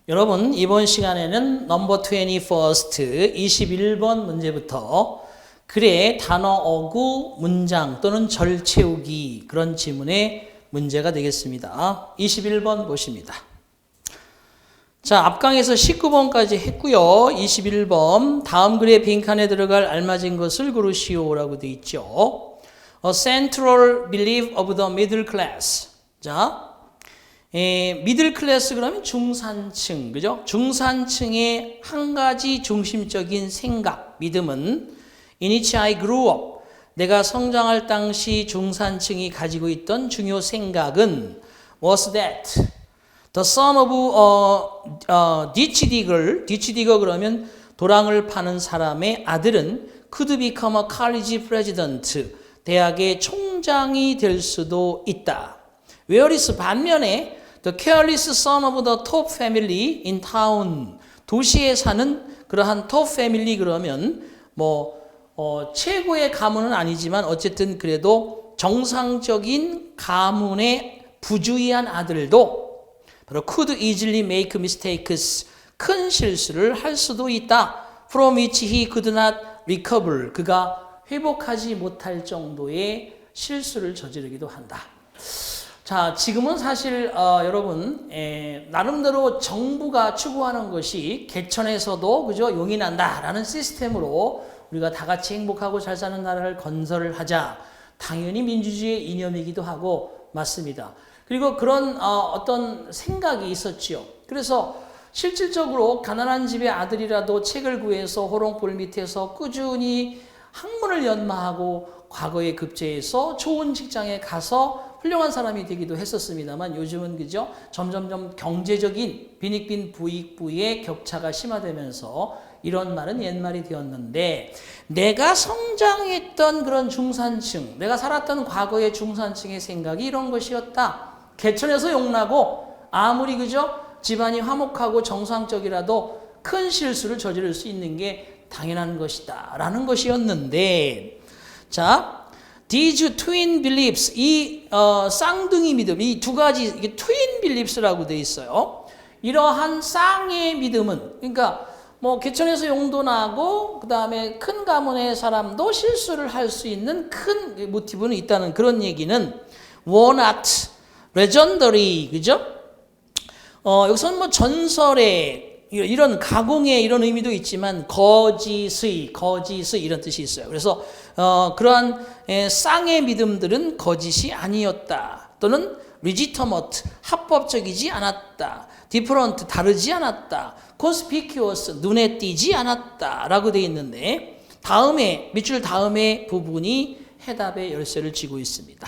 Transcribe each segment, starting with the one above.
여러분 이번 시간에는 넘버 21st 21번 문제부터 글의 단어 어구 문장 또는 절 채우기 그런 지문의 문제가 되겠습니다. 21번 보십니다. 자, 앞강에서 19번까지 했고요. 21번 다음 글의 빈칸에 들어갈 알맞은 것을 고르시오라고 되어 있죠. A central belief of the middle class. 자, 미들 클래스 그러면 중산층, 그죠? 중산층의 한 가지 중심적인 생각, 믿음은 in which I grew up. 내가 성장할 당시 중산층이 가지고 있던 중요 생각은 was that the son of a ditch digger, ditch digger 그러면 도랑을 파는 사람의 아들은 could become a college president. 대학의 총장이 될 수도 있다. whereas 반면에 the careless son of the top family in town. 도시에 사는 그러한 top family 그러면 최고의 가문은 아니지만 어쨌든 그래도 정상적인 가문의 부주의한 아들도 바로 could easily make mistakes. 큰 실수를 할 수도 있다. From which he could not recover. 그가 회복하지 못할 정도의 실수를 저지르기도 한다. 자, 지금은 사실 여러분 나름대로 정부가 추구하는 것이 개천에서도 그죠 용인한다라는 시스템으로 우리가 다 같이 행복하고 잘 사는 나라를 건설을 하자. 당연히 민주주의의 이념이기도 하고 맞습니다. 그리고 그런 어떤 생각이 있었지요. 그래서 실질적으로 가난한 집의 아들이라도 책을 구해서 호롱불 밑에서 꾸준히 학문을 연마하고 과거에 급제해서 좋은 직장에 가서 훌륭한 사람이 되기도 했었습니다만 요즘은 그죠? 점점점 경제적인 빈익빈 부익부의 격차가 심화되면서 이런 말은 옛말이 되었는데 내가 성장했던 그런 중산층, 내가 살았던 과거의 중산층의 생각이 이런 것이었다. 개천에서 용나고 아무리 그죠? 집안이 화목하고 정상적이라도 큰 실수를 저지를 수 있는 게 당연한 것이다 라는 것이었는데 자, these twin beliefs 이 쌍둥이 믿음 이 두 가지 이게 twin beliefs라고 되어 있어요. 이러한 쌍의 믿음은 그러니까 개천에서 용도 나고 그 다음에 큰 가문의 사람도 실수를 할 수 있는 큰 모티브는 있다는 그런 얘기는 were not legendary 그죠? 여기서는 전설의 이런 가공의 이런 의미도 있지만 거짓의 이런 뜻이 있어요. 그래서 그러한 쌍의 믿음들은 거짓이 아니었다. 또는 legitimate 합법적이지 않았다. different 다르지 않았다. conspicuous 눈에 띄지 않았다라고 되어 있는데 다음에 밑줄 다음에 부분이 해답의 열쇠를 쥐고 있습니다.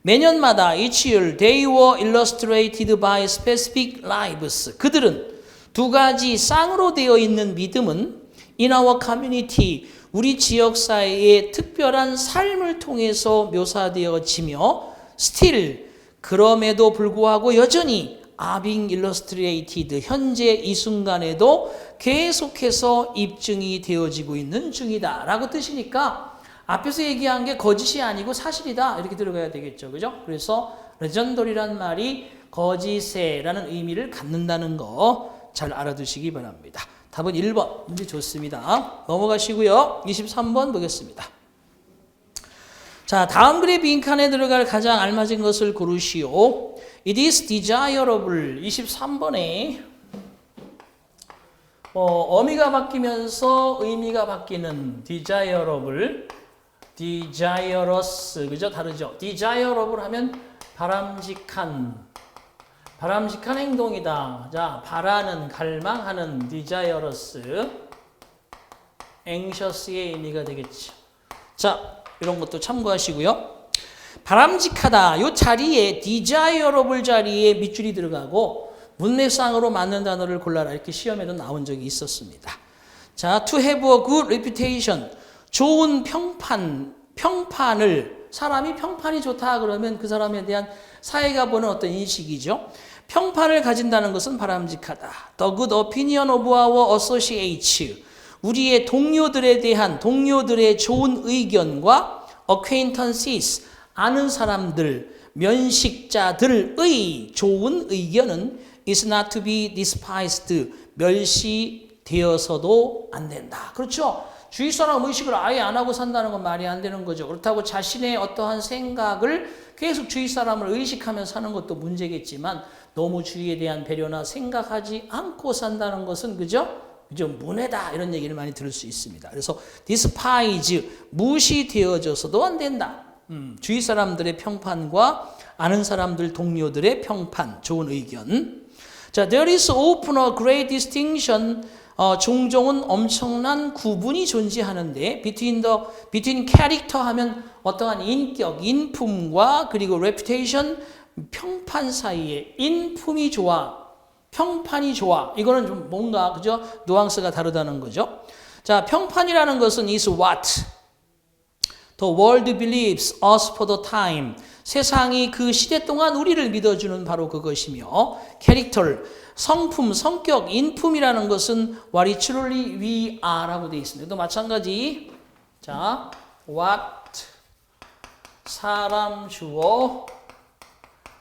매년마다 each year they were illustrated by specific lives. 그들은 두 가지 쌍으로 되어 있는 믿음은 in our community, 우리 지역사회의 특별한 삶을 통해서 묘사되어지며 still, 그럼에도 불구하고 여전히 are being illustrated, 현재 이 순간에도 계속해서 입증이 되어지고 있는 중이다 라고 뜻이니까 앞에서 얘기한 게 거짓이 아니고 사실이다 이렇게 들어가야 되겠죠. 그죠? 그래서 레전더리란 말이 거짓에라는 의미를 갖는다는 거 잘 알아두시기 바랍니다. 답은 1번 문제 좋습니다. 넘어가시고요. 23번 보겠습니다. 자, 다음 글의 빈칸에 들어갈 가장 알맞은 것을 고르시오. It is desirable 23번에 어미가 바뀌면서 의미가 바뀌는 desirable, desirous 그죠? 다르죠? desirable 하면 바람직한 행동이다. 자, 바라는, 갈망하는 desirous, anxious의 의미가 되겠죠. 자, 이런 것도 참고하시고요. 바람직하다. 이 자리에 desirable 자리에 밑줄이 들어가고 문맥상으로 맞는 단어를 골라라. 이렇게 시험에도 나온 적이 있었습니다. 자, to have a good reputation. 좋은 평판을 사람이 평판이 좋다 그러면 그 사람에 대한 사회가 보는 어떤 인식이죠. 평판을 가진다는 것은 바람직하다. The good opinion of our associates. 우리의 동료들에 대한 동료들의 좋은 의견과 acquaintances. 아는 사람들, 면식자들의 좋은 의견은 is not to be despised. 멸시되어서도 안 된다. 그렇죠? 주위 사람 의식을 아예 안 하고 산다는 건 말이 안 되는 거죠. 그렇다고 자신의 어떠한 생각을 계속 주위 사람을 의식하면서 사는 것도 문제겠지만 너무 주위에 대한 배려나 생각하지 않고 산다는 것은 그죠? 문해다 이런 얘기를 많이 들을 수 있습니다. 그래서 despise 무시되어져서도 안 된다. 주위 사람들의 평판과 아는 사람들 동료들의 평판 좋은 의견. 자, there is often a great distinction. 종종은 엄청난 구분이 존재하는데 between character 하면 어떠한 인격, 인품과 그리고 reputation, 평판 사이에 인품이 좋아, 평판이 좋아. 이거는 좀 뭔가 그죠? 뉘앙스가 다르다는 거죠. 자, 평판이라는 것은 is what the world believes us for the time. 세상이 그 시대 동안 우리를 믿어주는 바로 그것이며 character, 성품, 성격, 인품이라는 것은 what is truly we are라고 되어 있습니다. 또 마찬가지. 자, what 사람 주어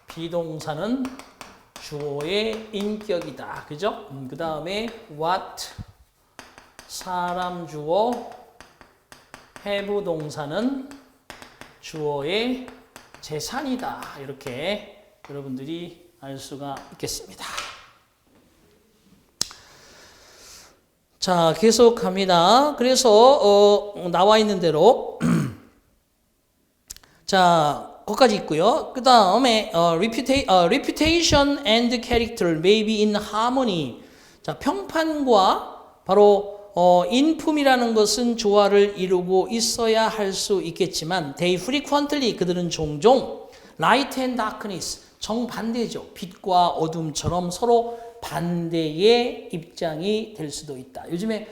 비동사는 주어의 인격이다. 그죠? 그 다음에 what 사람 주어 have 동사는 주어의 재산이다. 이렇게 여러분들이 알 수가 있겠습니다. 자, 계속합니다. 그래서 나와 있는 대로 자, 거기까지 있고요. 그 다음에 reputation and character may be in harmony. 자, 평판과 바로 인품이라는 것은 조화를 이루고 있어야 할 수 있겠지만 they frequently 그들은 종종 light and darkness 정반대죠. 빛과 어둠처럼 서로 반대의 입장이 될 수도 있다. 요즘에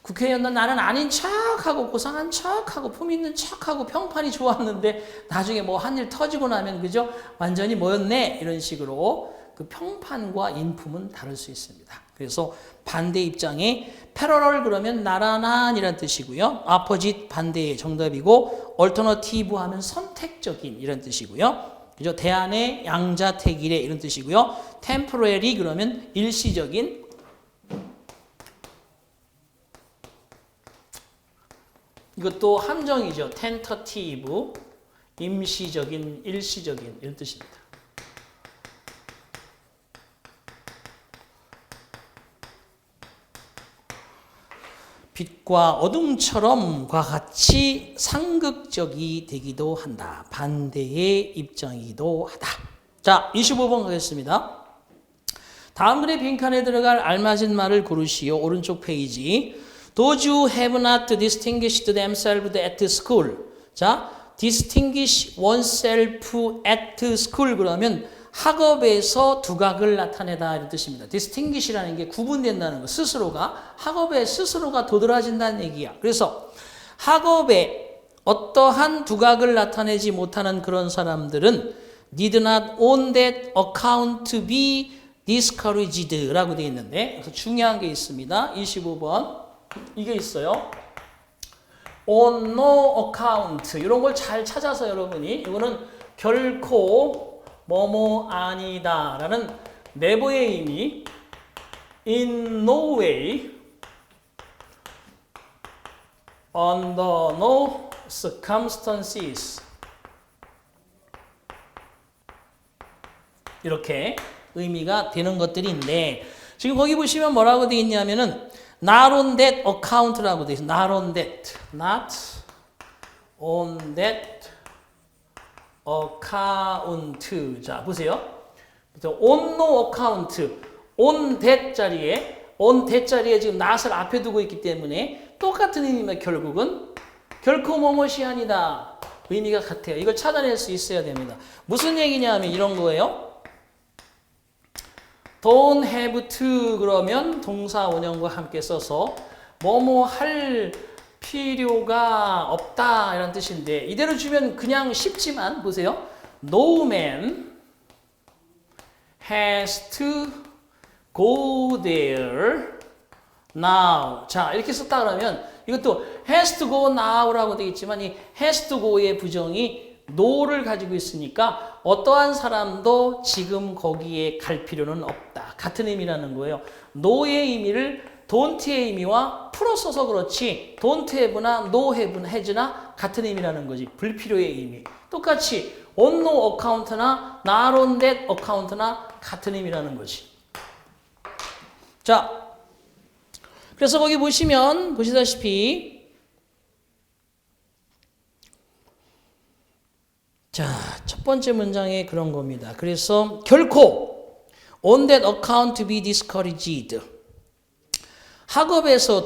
국회의원은 나는 아닌 척하고 고상한 척하고 품 있는 척하고 평판이 좋았는데 나중에 뭐 한 일 터지고 나면 그죠? 완전히 뭐였네? 이런 식으로 그 평판과 인품은 다를 수 있습니다. 그래서 반대 입장에 패러럴 그러면 나란한이란 뜻이고요. opposite 반대의 정답이고 alternative 하면 선택적인 이런 뜻이고요. 그죠? 대안의 양자택일의 이런 뜻이고요. temporary 그러면 일시적인 이것도 함정이죠. tentative 임시적인 일시적인 이런 뜻입니다. 빛과 어둠처럼과 같이 상극적이 되기도 한다. 반대의 입장이기도 하다. 자, 25번 가겠습니다. 다음 글의 빈칸에 들어갈 알맞은 말을 고르시오. 오른쪽 페이지. Those who have not distinguished themselves at school. 자, distinguish oneself at school 그러면 학업에서 두각을 나타내다 이런 뜻입니다. distinguish라는 게 구분된다는 거. 스스로가 학업에 스스로가 도드라진다는 얘기야. 그래서 학업에 어떠한 두각을 나타내지 못하는 그런 사람들은 did not on that account to be discouraged라고 되어 있는데 그래서 중요한 게 있습니다. 25번 이게 있어요. on no account 이런 걸 잘 찾아서 여러분이 이거는 결코 뭐뭐 아니다 라는 never의 의미 in no way under no circumstances 이렇게 의미가 되는 것들인데 지금 거기 보시면 뭐라고 되어 있냐면은 not on that account라고 되어 있어요. not on that not on that account. 자, 보세요. on no account. on that 자리에 지금 not을 앞에 두고 있기 때문에 똑같은 의미면 결국은 결코 뭐뭇이 아니다. 의미가 같아요. 이걸 찾아낼 수 있어야 됩니다. 무슨 얘기냐면 이런 거예요. don't have to 그러면 동사 원형과 함께 써서 뭐뭐 할 필요가 없다 이런 뜻인데 이대로 주면 그냥 쉽지만 보세요. No man has to go there now. 자, 이렇게 썼다 그러면 이것도 has to go now라고 되어 있지만 이 has to go의 부정이 no를 가지고 있으니까 어떠한 사람도 지금 거기에 갈 필요는 없다. 같은 의미라는 거예요. no의 의미를 don't의 의미와 풀어써서 그렇지 don't have나 no have, has나 같은 의미라는 거지. 불필요의 의미. 똑같이 on no account나 not on that account나 같은 의미라는 거지. 자, 그래서 거기 보시면 보시다시피 자, 첫 번째 문장에 그런 겁니다. 그래서 결코 on that account to be discouraged. 학업에서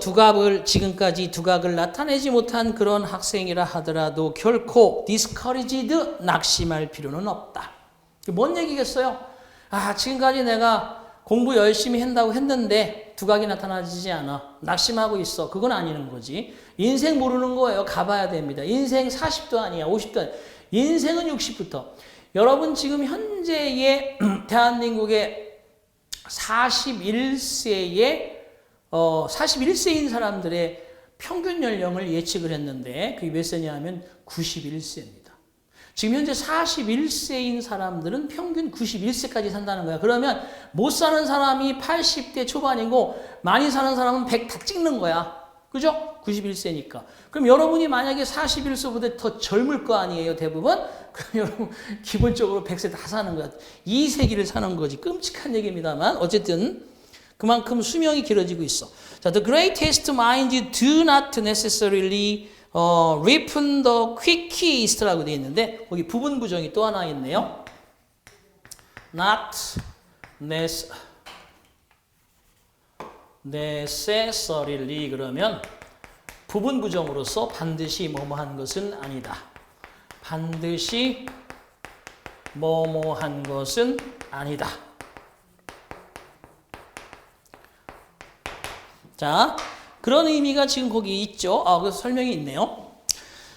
지금까지 두각을 나타내지 못한 그런 학생이라 하더라도 결코 discouraged, 낙심할 필요는 없다. 뭔 얘기겠어요? 지금까지 내가 공부 열심히 한다고 했는데 두각이 나타나지 않아. 낙심하고 있어. 그건 아니는 거지. 인생 모르는 거예요. 가봐야 됩니다. 인생 40도 아니야. 50도 아니야. 인생은 60부터. 여러분 지금 현재의 대한민국의 41세인 사람들의 평균 연령을 예측을 했는데 그게 몇 세냐면 91세입니다. 지금 현재 41세인 사람들은 평균 91세까지 산다는 거야. 그러면 못 사는 사람이 80대 초반이고 많이 사는 사람은 100 다 찍는 거야. 그죠? 91세니까. 그럼 여러분이 만약에 41세보다 더 젊을 거 아니에요, 대부분? 그럼 여러분 기본적으로 100세 다 사는 거야. 2세기를 사는 거지. 끔찍한 얘기입니다만 어쨌든 그만큼 수명이 길어지고 있어. 자, the greatest minds do not necessarily ripen the quickest라고 되어 있는데 거기 부분 부정이 또 하나 있네요. not necessarily 그러면 부분 부정으로서 반드시 뭐뭐한 것은 아니다. 반드시 뭐뭐한 것은 아니다. 자, 그런 의미가 지금 거기 있죠. 그래서 설명이 있네요.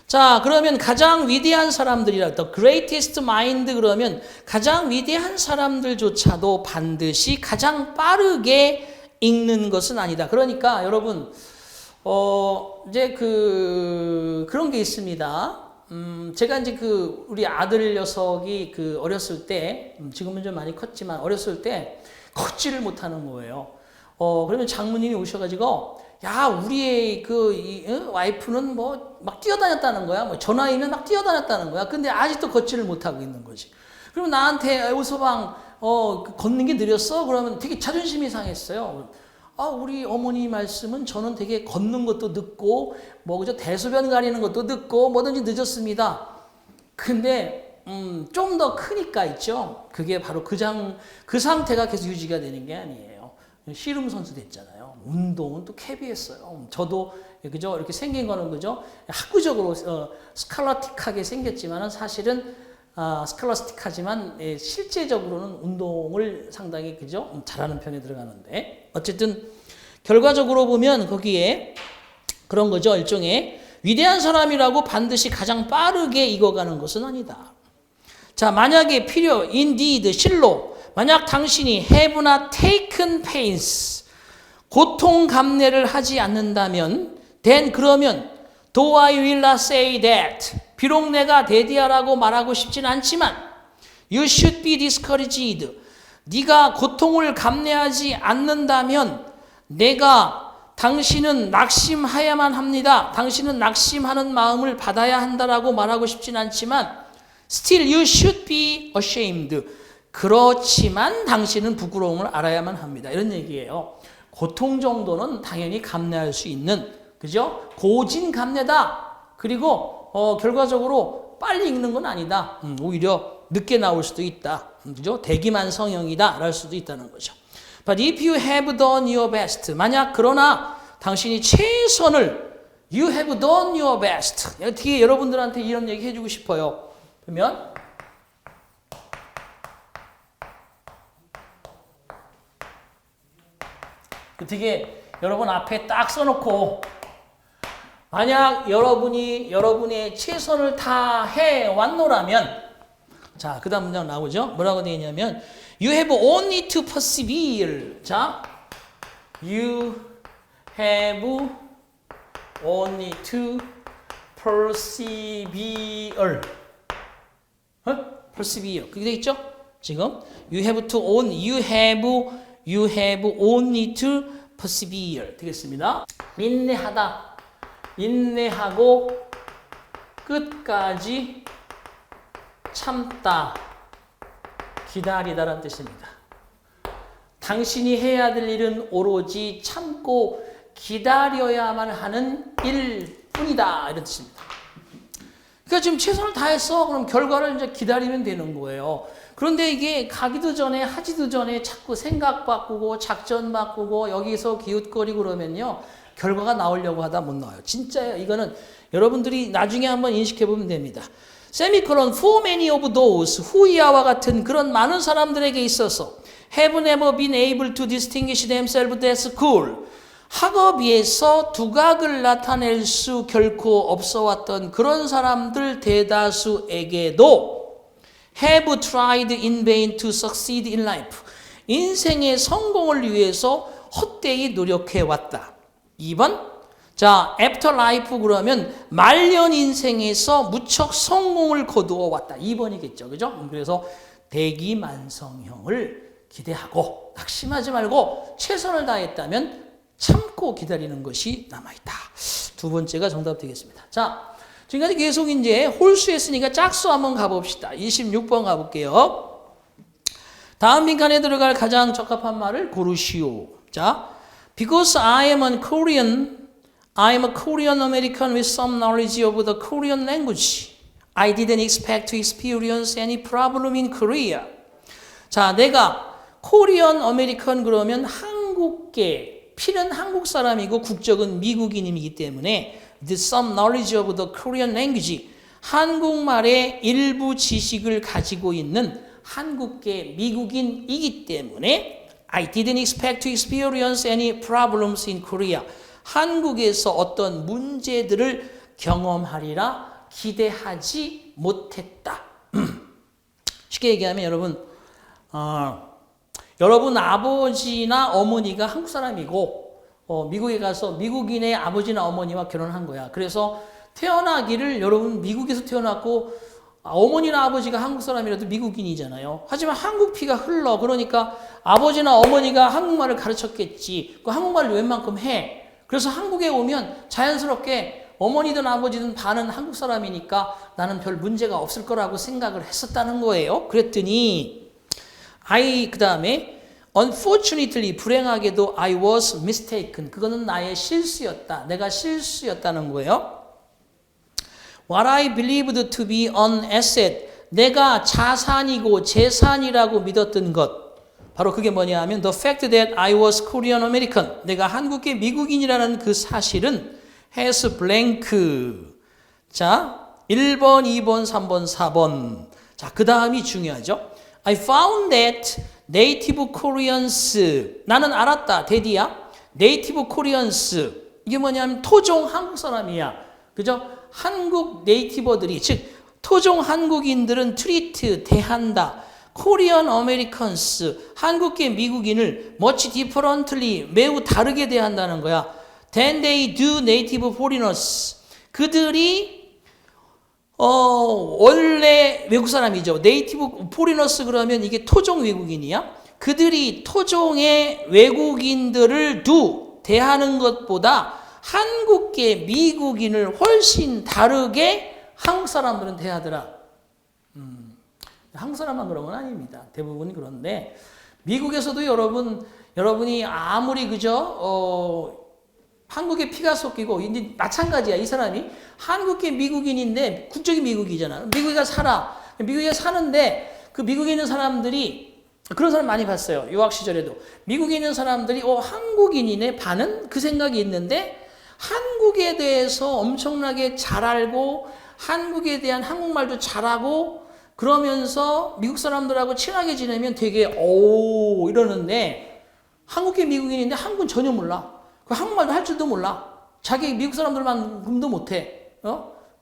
자, 그러면 가장 위대한 사람들이라, the greatest mind 그러면 가장 위대한 사람들조차도 반드시 가장 빠르게 읽는 것은 아니다. 그러니까 여러분, 이제 그런 게 있습니다. 제가 이제 우리 아들 녀석이 어렸을 때, 지금은 좀 많이 컸지만 어렸을 때 걷지를 못하는 거예요. 그러면 장모님이 오셔가지고, 야, 우리의 와이프는 막 뛰어다녔다는 거야. 저 나이면 막 뛰어다녔다는 거야. 근데 아직도 걷지를 못하고 있는 거지. 그러면 나한테 오서방, 걷는 게 느렸어? 그러면 되게 자존심이 상했어요. 우리 어머니 말씀은 저는 되게 걷는 것도 늦고, 그죠? 대소변 가리는 것도 늦고, 뭐든지 늦었습니다. 근데, 좀 더 크니까 있죠? 그게 바로 그 상태가 계속 유지가 되는 게 아니에요. 씨름 선수 됐잖아요. 운동은 또 캐비했어요. 저도, 그죠? 이렇게 생긴 거는, 그죠? 학구적으로, 스칼라틱하게 생겼지만은 사실은, 스칼라스틱하지만 실제적으로는 운동을 상당히 그죠? 잘하는 편에 들어가는데 어쨌든 결과적으로 보면 거기에 그런 거죠. 일종의 위대한 사람이라고 반드시 가장 빠르게 익어가는 것은 아니다. 자, 만약에 indeed, 실로 만약 당신이 have not taken pains, 고통 감내를 하지 않는다면 then 그러면 though I will not say that 비록 내가 대디하라고 말하고 싶진 않지만 you should be discouraged. 네가 고통을 감내하지 않는다면 당신은 낙심해야만 합니다. 당신은 낙심하는 마음을 받아야 한다라고 말하고 싶진 않지만 still you should be ashamed. 그렇지만 당신은 부끄러움을 알아야만 합니다. 이런 얘기예요. 고통 정도는 당연히 감내할 수 있는, 그죠? 고진 감내다. 그리고 결과적으로 빨리 읽는 건 아니다. 오히려 늦게 나올 수도 있다. 그죠? 대기만 성형이다. 랄 수도 있다는 거죠. But if you have done your best. 만약 그러나 당신이 최선을 you have done your best. 어떻게 여러분들한테 이런 얘기 해주고 싶어요. 그러면 어떻게 여러분 앞에 딱 써놓고 만약 여러분의 최선을 다해 왔노라면 자, 그 다음 문장 나오죠? 뭐라고 되어 있냐면 You have only to persevere. 자, You have only to persevere. persevere. 그게 돼 있죠? 지금 you have only to persevere 되겠습니다. 인내하다, 인내하고 끝까지 참다, 기다리다라는 뜻입니다. 당신이 해야 될 일은 오로지 참고 기다려야만 하는 일뿐이다 이런 뜻입니다. 그러니까 지금 최선을 다했어. 그럼 결과를 이제 기다리면 되는 거예요. 그런데 이게 가기도 전에 하지도 전에 자꾸 생각 바꾸고 작전 바꾸고 여기서 기웃거리고 그러면요. 결과가 나오려고 하다 못 나와요. 진짜예요. 이거는 여러분들이 나중에 한번 인식해 보면 됩니다. 세미콜론 for many of those 후이아와 같은 그런 많은 사람들에게 있어서 have never been able to distinguish themselves at school. 학업에서 두각을 나타낼 수 결코 없어 왔던 그런 사람들 대다수에게도 have tried in vain to succeed in life. 인생의 성공을 위해서 헛되이 노력해 왔다. 2번. 자, after life 그러면 말년 인생에서 무척 성공을 거두어 왔다. 2번이겠죠. 그죠? 그래서 대기만성형을 기대하고 낙심하지 말고 최선을 다했다면 참고 기다리는 것이 남아있다. 두 번째가 정답 되겠습니다. 자, 지금까지 계속 이제 홀수 했으니까 짝수 한번 가봅시다. 26번 가볼게요. 다음 빈칸에 들어갈 가장 적합한 말을 고르시오. 자, because I am a Korean American with some knowledge of the Korean language. I didn't expect to experience any problem in Korea. 자, 내가 코리안 아메리칸 그러면 한국계 피는 한국 사람이고 국적은 미국인이기 때문에 with some knowledge of the Korean language. 한국말의 일부 지식을 가지고 있는 한국계 미국인이기 때문에 I didn't expect to experience any problems in Korea. 한국에서 어떤 문제들을 경험하리라 기대하지 못했다. 쉽게 얘기하면 여러분 아버지나 어머니가 한국 사람이고 미국에 가서 미국인의 아버지나 어머니와 결혼한 거야. 그래서 태어나기를 여러분 미국에서 태어났고 어머니나 아버지가 한국 사람이라도 미국인이잖아요. 하지만 한국 피가 흘러. 그러니까 아버지나 어머니가 한국말을 가르쳤겠지. 그 한국말을 웬만큼 해. 그래서 한국에 오면 자연스럽게 어머니든 아버지든 반은 한국 사람이니까 나는 별 문제가 없을 거라고 생각을 했었다는 거예요. 그랬더니 그 다음에 unfortunately 불행하게도 I was mistaken. 그거는 나의 실수였다. 내가 실수였다는 거예요. What I believed to be an asset. 내가 자산이고 재산이라고 믿었던 것. 바로 그게 뭐냐 하면 the fact that I was Korean American. 내가 한국계 미국인이라는 그 사실은 has blank. 자, 1번, 2번, 3번, 4번. 자, 그 다음이 중요하죠. I found that native Koreans. 나는 알았다. 대디야. native Koreans. 이게 뭐냐면 토종 한국 사람이야. 그죠? 한국 네이티버들이, 즉 토종 한국인들은 treat, 대한다. Korean Americans, 한국계 미국인을 much differently, 매우 다르게 대한다는 거야. Than they do native foreigners. 그들이 원래 외국 사람이죠. 네이티브 포리너스 그러면 이게 토종 외국인이야. 그들이 토종의 외국인들을 대하는 것보다 한국계 미국인을 훨씬 다르게 한국 사람들은 대하더라. 한국 사람만 그런 건 아닙니다. 대부분 그런데 미국에서도 여러분이 아무리 그저 한국에 피가 섞이고 이제 마찬가지야. 이 사람이 한국계 미국인인데 국적이 미국이잖아. 미국에 살아. 미국에 사는데 그 미국에 있는 사람들이 그런 사람 많이 봤어요. 유학 시절에도 미국에 있는 사람들이 한국인이네 반은 그 생각이 있는데 한국에 대해서 엄청나게 잘 알고 한국에 대한 한국말도 잘하고 그러면서 미국 사람들하고 친하게 지내면 되게 이러는데 한국계 미국인인데 한국은 전혀 몰라. 그 한국말도 할 줄도 몰라. 자기 미국 사람들만큼도 못해.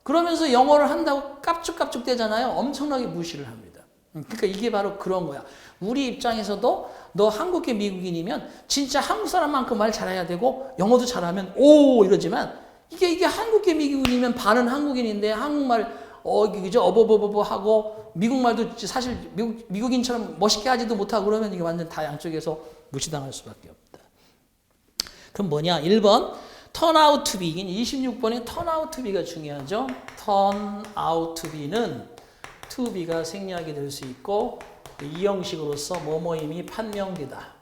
그러면서 영어를 한다고 깝죽깝죽 대잖아요. 엄청나게 무시를 합니다. 그러니까 이게 바로 그런 거야. 우리 입장에서도 너 한국계 미국인이면 진짜 한국 사람만큼 말 잘해야 되고 영어도 잘하면 이러지만 이게 한국계 미국인이면 반은 한국인인데 한국말 그죠? 어버버버버 하고 미국 말도 사실 미국인처럼 멋있게 하지도 못하고 그러면 이게 완전 다 양쪽에서 무시당할 수밖에 없다. 그럼 뭐냐? 1번 turn out to be. 26번에 turn out to be가 중요하죠. turn out to be는 to be가 생략이 될 수 있고 이 형식으로서 뭐뭐임이 판명되다.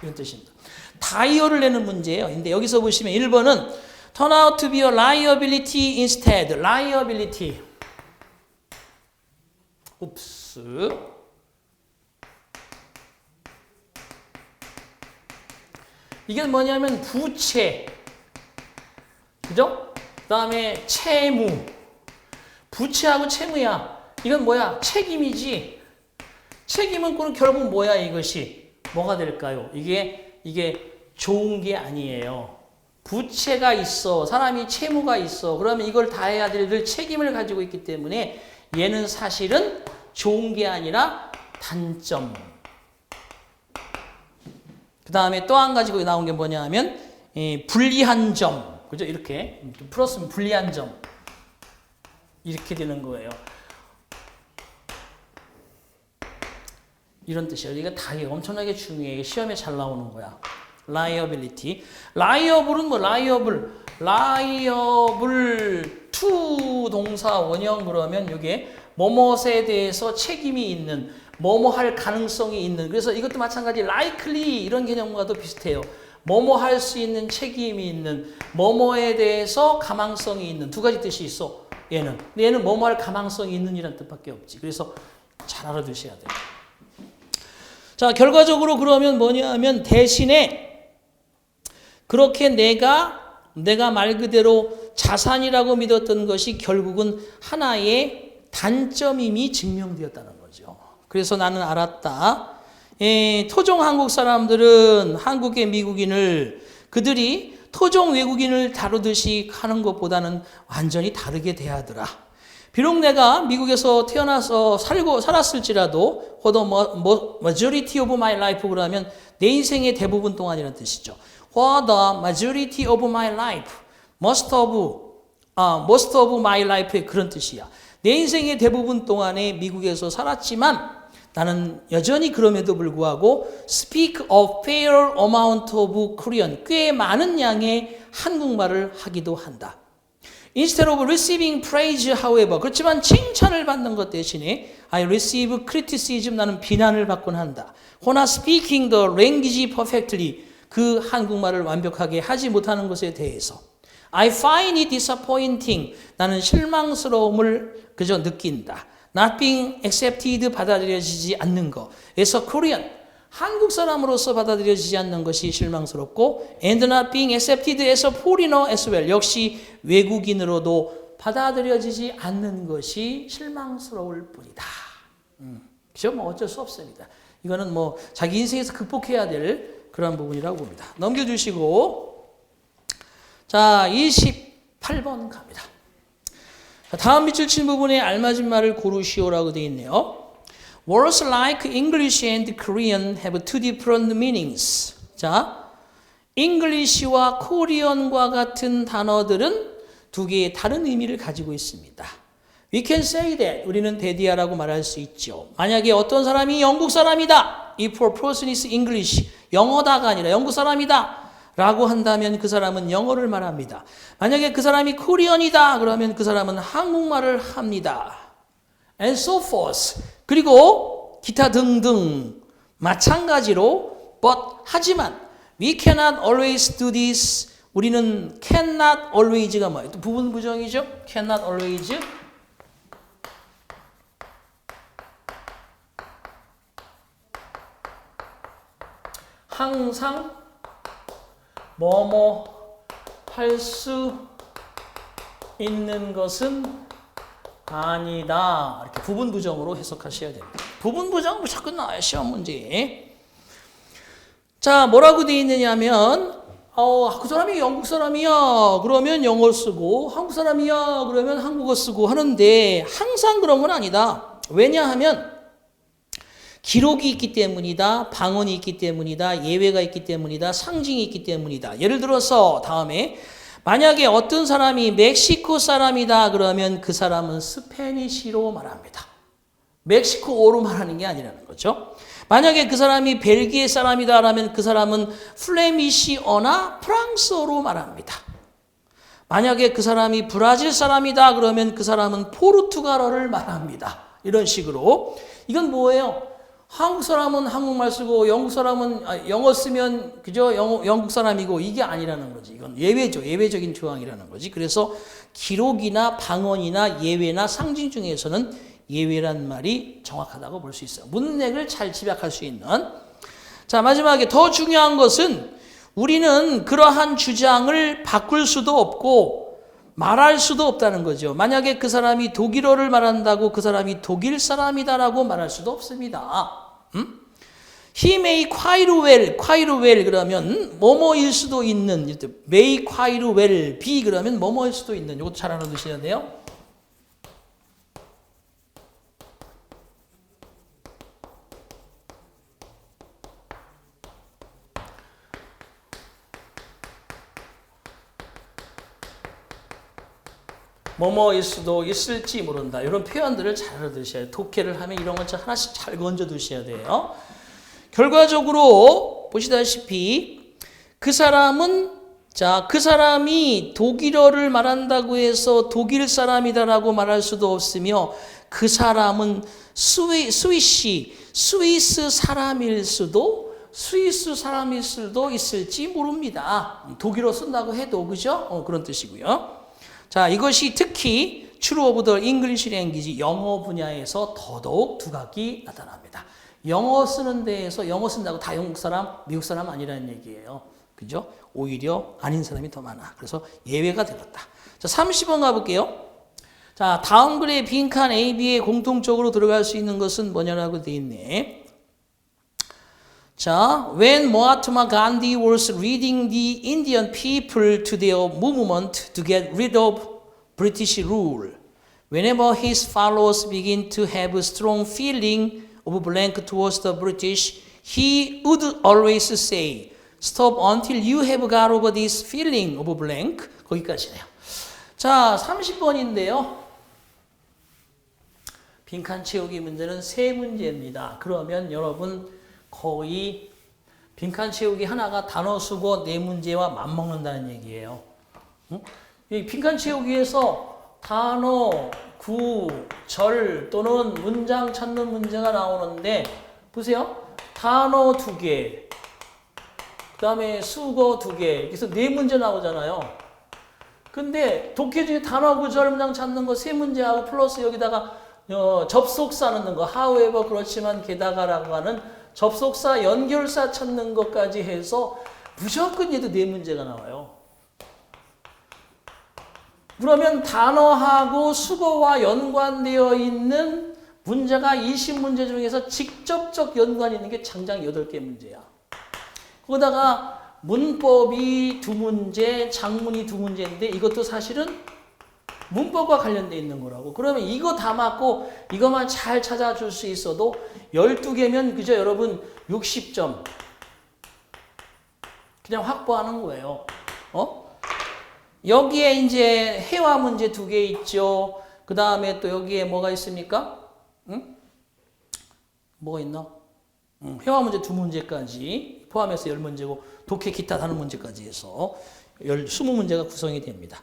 이런 뜻입니다. 다이어를 내는 문제예요. 근데 여기서 보시면 1번은 turn out to be a liability instead. liability. 옵스. 이게 뭐냐면 부채. 그죠? 그 다음에 채무. 부채하고 채무야. 이건 뭐야? 책임이지. 책임은 결국 뭐야 이것이? 뭐가 될까요? 이게 좋은 게 아니에요. 부채가 있어. 사람이 채무가 있어. 그러면 이걸 다 해야 될 책임을 가지고 있기 때문에 얘는 사실은 좋은 게 아니라 단점. 그 다음에 또 한 가지 나온 게 뭐냐 하면 불리한 점. 그죠? 이렇게 풀었으면 불리한 점. 이렇게 되는 거예요. 이런 뜻이에요. 이게 다 엄청나게 중요해. 시험에 잘 나오는 거야. liability. liable은 뭐 liable to 동사 원형 그러면 이게 뭐뭇에 대해서 책임이 있는 뭐뭐 할 가능성이 있는 그래서 이것도 마찬가지 likely 이런 개념과도 비슷해요. 뭐뭐 할 수 있는 책임이 있는 뭐뭐에 대해서 가망성이 있는 두 가지 뜻이 있어. 얘는 뭐뭐 할 가망성이 있는 이란 뜻밖에 없지. 그래서 잘 알아두셔야 돼요. 자, 결과적으로 그러면 뭐냐 하면 대신에 그렇게 내가 말 그대로 자산이라고 믿었던 것이 결국은 하나의 단점임이 증명되었다는 거죠. 그래서 나는 알았다. 토종 한국 사람들은 한국의 미국인을 그들이 토종 외국인을 다루듯이 하는 것보다는 완전히 다르게 대하더라. 비록 내가 미국에서 태어나서 살았을지라도 for the majority of my life 그러면 내 인생의 대부분 동안이라는 뜻이죠. For the majority of my life, most of my life의 그런 뜻이야. 내 인생의 대부분 동안에 미국에서 살았지만 나는 여전히 그럼에도 불구하고 speak a fair amount of Korean, 꽤 많은 양의 한국말을 하기도 한다. Instead of receiving praise, however, 그렇지만 칭찬을 받는 것 대신에 I receive criticism, 나는 비난을 받곤 한다. When speaking the language perfectly, 그 한국말을 완벽하게 하지 못하는 것에 대해서 I find it disappointing, 나는 실망스러움을 그저 느낀다. Not being accepted, 받아들여지지 않는 것. As a Korean, 한국 사람으로서 받아들여지지 않는 것이 실망스럽고 and not being accepted as a foreigner as well. 역시 외국인으로도 받아들여지지 않는 것이 실망스러울 뿐이다. 그죠? 뭐 어쩔 수 없습니다. 이거는 뭐 자기 인생에서 극복해야 될 그런 부분이라고 봅니다. 넘겨주시고 자 28번 갑니다. 다음 밑줄 친 부분에 알맞은 말을 고르시오라고 되어 있네요. Words like English and Korean have two different meanings. 자, English와 Korean과 같은 단어들은 두 개의 다른 의미를 가지고 있습니다. We can say that. 우리는 대디하라고 말할 수 있죠. 만약에 어떤 사람이 영국 사람이다. If a person is English, 영어다가 아니라 영국 사람이다. 라고 한다면 그 사람은 영어를 말합니다. 만약에 그 사람이 코리안이다. 그러면 그 사람은 한국말을 합니다. And so forth. 그리고 기타 등등 마찬가지로 but 하지만 we cannot always do this. 우리는 cannot always가 뭐예요? 또 부분 부정이죠? cannot always. 항상 뭐뭐 할 수 있는 것은 아니다. 이렇게 부분 부정으로 해석하셔야 됩니다. 부분 부정 자꾸 나와요. 시험 문제. 자, 뭐라고 되어 있느냐면 그 사람이 영국 사람이야. 그러면 영어 쓰고 한국 사람이야. 그러면 한국어 쓰고 하는데 항상 그런 건 아니다. 왜냐하면 기록이 있기 때문이다. 방언이 있기 때문이다. 예외가 있기 때문이다. 상징이 있기 때문이다. 예를 들어서 다음에 만약에 어떤 사람이 멕시코 사람이다 그러면 그 사람은 스페니쉬로 말합니다. 멕시코어로 말하는 게 아니라는 거죠. 만약에 그 사람이 벨기에 사람이다 라면 그 사람은 플레미시어나 프랑스어로 말합니다. 만약에 그 사람이 브라질 사람이다 그러면 그 사람은 포르투갈어를 말합니다. 이런 식으로. 이건 뭐예요? 한국 사람은 한국말 쓰고 영국 사람은 영어 쓰면 그죠? 영국 사람이고 이게 아니라는 거지. 이건 예외죠. 예외적인 조항이라는 거지. 그래서 기록이나 방언이나 예외나 상징 중에서는 예외란 말이 정확하다고 볼 수 있어요. 문맥을 잘 집약할 수 있는. 자, 마지막에 더 중요한 것은 우리는 그러한 주장을 바꿀 수도 없고 말할 수도 없다는 거죠. 만약에 그 사람이 독일어를 말한다고 그 사람이 독일 사람이다라고 말할 수도 없습니다. He may quite well 그러면 뭐뭐일 수도 있는, may quite well be 그러면 뭐뭐일 수도 있는, 이것도 잘 알아두셔야 돼요. 뭐뭐일 수도 있을지 모른다. 이런 표현들을 잘 알아두셔야 돼요. 독해를 하면 이런 걸 하나씩 잘 건져 두셔야 돼요. 결과적으로 보시다시피 그 사람은 그 사람이 독일어를 말한다고 해서 독일 사람이다라고 말할 수도 없으며 그 사람은 스위스 사람일 수도 있을지 모릅니다. 독일어 쓴다고 해도 그죠? 그런 뜻이고요. 자, 이것이 특히 True of the English Language 영어 분야에서 더더욱 두각이 나타납니다. 영어 쓰는 데에서 영어 쓴다고 다 영국 사람, 미국 사람 아니라는 얘기예요. 그죠? 오히려 아닌 사람이 더 많아. 그래서 예외가 되었다. 자, 30번 가볼게요. 자, 다음 글의 빈칸 A, B에 공통적으로 들어갈 수 있는 것은 뭐냐라고 되어 있네. 자, when Mahatma Gandhi was leading the Indian people to their movement to get rid of British rule, whenever his followers begin to have a strong feeling of blank towards the British, he would always say, stop until you have got over this feeling of blank. 거기까지네요. 자, 30번인데요. 빈칸 채우기 문제는 3문제입니다. 그러면 여러분 거의 빈칸 채우기 하나가 단어 수고 4문제와 맞먹는다는 얘기예요. 이 빈칸 채우기에서 단어, 구, 절 또는 문장 찾는 문제가 나오는데 보세요. 단어 2개, 그 다음에 수거 2개, 그래서 4문제 나오잖아요. 근데 독해 중에 단어, 구, 절, 문장 찾는 거 3문제하고 플러스 여기다가 접속사 넣는 거, however 그렇지만 게다가라고 하는 접속사, 연결사 찾는 것까지 해서 무조건 얘도 4문제가 나와요. 그러면 단어하고 수거와 연관되어 있는 문제가 20문제 중에서 직접적 연관이 있는 게 장장 8개 문제야. 거기다가 문법이 2문제, 장문이 2문제인데 이것도 사실은 문법과 관련되어 있는 거라고. 그러면 이거 다 맞고 이것만 잘 찾아줄 수 있어도 12개면 그죠 여러분 60점 그냥 확보하는 거예요. 여기에 이제 회화 문제 2개 있죠. 그 다음에 또 여기에 뭐가 있습니까? 뭐가 있나? 회화 문제 2문제까지 포함해서 10문제고 독해 기타 다른 문제까지 해서 20문제가 구성이 됩니다.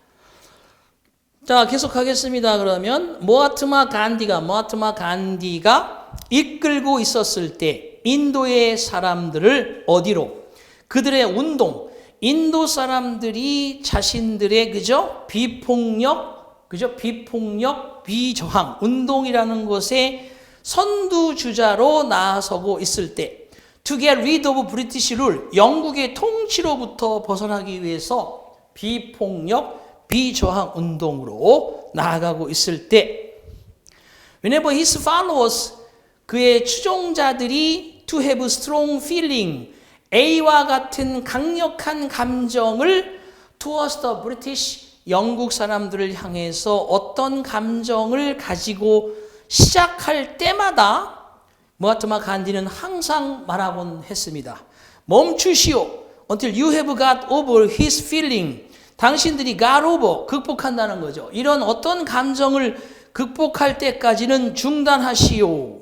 자, 계속하겠습니다. 그러면 마하트마 간디가 이끌고 있었을 때 인도의 사람들을 어디로? 그들의 운동, 인도 사람들이 자신들의 비폭력, 비저항 운동이라는 것에 선두주자로 나서고 있을 때 to get rid of British rule, 영국의 통치로부터 벗어나기 위해서 비폭력, 비저항 운동으로 나아가고 있을 때 whenever his followers, 그의 추종자들이 to have strong feeling, A와 같은 강력한 감정을 towards the British, 영국 사람들을 향해서 어떤 감정을 가지고 시작할 때마다 마하트마 간디는 항상 말하곤 했습니다. 멈추시오. Until you have got over his feeling. 당신들이 got over, 극복한다는 거죠. 이런 어떤 감정을 극복할 때까지는 중단하시오.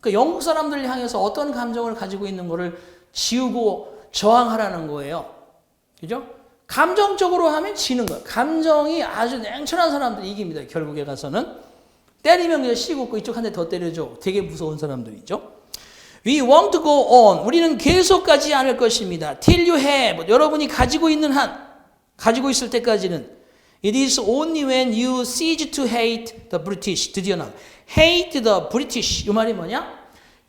그러니까 영국 사람들을 향해서 어떤 감정을 가지고 있는 거를 지우고 저항하라는 거예요. 그죠? 감정적으로 하면 지는 거예요. 감정이 아주 냉철한 사람들이 이깁니다. 결국에 가서는. 때리면 그냥 씹고 이쪽 한 대 더 때려줘. 되게 무서운 사람들이죠. We won't go on. 우리는 계속 가지 않을 것입니다. Till you have. 여러분이 가지고 있는 한, 가지고 있을 때까지는. It is only when you cease to hate the British. 드디어 나. Hate the British. 이 말이 뭐냐?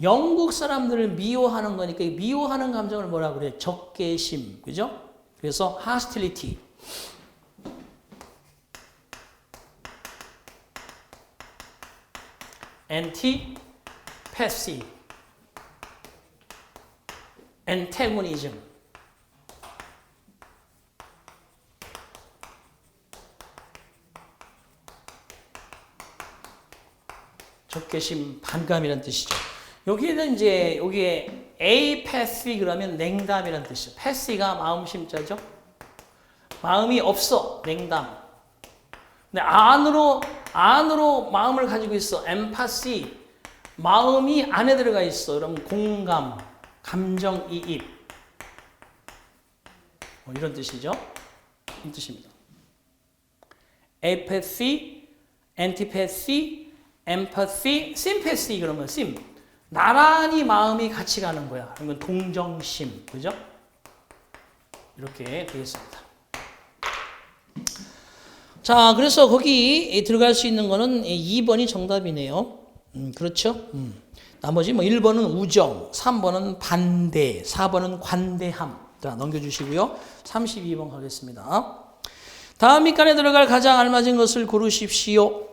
영국 사람들을 미워하는 거니까 이 미워하는 감정을 뭐라 그래? 적개심. 그죠? 그래서 hostility. antipathy. antagonism. 적개심, 반감이라는 뜻이죠. 여기에는 이제 여기에 apathy 그러면 냉담이라는 뜻이죠. pathy가 마음 심자죠. 마음이 없어, 냉담. 근데 안으로 마음을 가지고 있어, empathy. 마음이 안에 들어가 있어. 그럼 공감, 감정이입. 이런 뜻이죠. 이 뜻입니다. apathy, antipathy, empathy, sympathy 그러면 sim. 나란히 마음이 같이 가는 거야. 그러면 동정심. 그죠? 이렇게 되겠습니다. 자, 그래서 거기 들어갈 수 있는 거는 2번이 정답이네요. 그렇죠? 나머지 뭐 1번은 우정, 3번은 반대, 4번은 관대함. 자, 넘겨주시고요. 32번 가겠습니다. 다음 밑간에 들어갈 가장 알맞은 것을 고르십시오.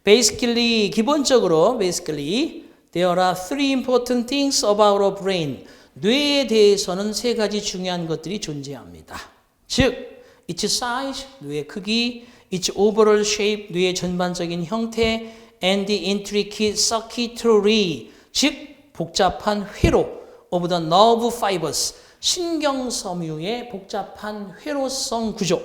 Basically, 기본적으로, there are three important things about our brain. 뇌에 대해서는 세 가지 중요한 것들이 존재합니다. 즉, its size, 뇌의 크기, its overall shape, 뇌의 전반적인 형태, and the intricate circuitry, 즉 복잡한 회로 of the nerve fibers, 신경섬유의 복잡한 회로성 구조,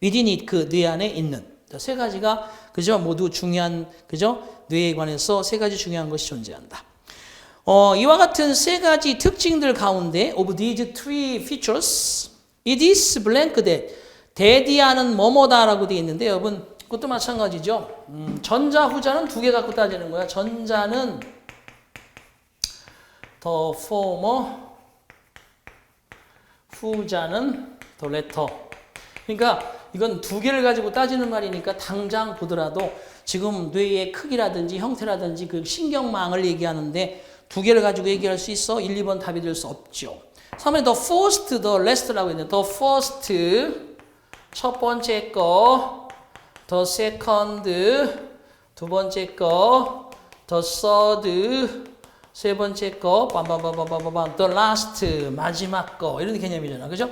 within it, 그 뇌 안에 있는 세 가지가 그죠? 모두 중요한 그죠? 뇌에 관해서 세 가지 중요한 것이 존재한다. 이와 같은 세 가지 특징들 가운데 of these three features, it is blank that 대디아는 뭐뭐다라고 되어 있는데 여러분 그것도 마찬가지죠. 전자 후자는 두 개 갖고 따지는 거야. 전자는 the former, 후자는 the latter. 그러니까 이건 두 개를 가지고 따지는 말이니까 당장 보더라도 지금 뇌의 크기라든지 형태라든지 그 신경망을 얘기하는데 두 개를 가지고 얘기할 수 있어? 1, 2번 답이 될 수 없죠. 3번에 the first, the last라고 있는데 the first, 첫 번째 거, the second, 두 번째 거, the third, 세 번째 거, the last, 마지막 거 이런 개념이잖아. 그죠?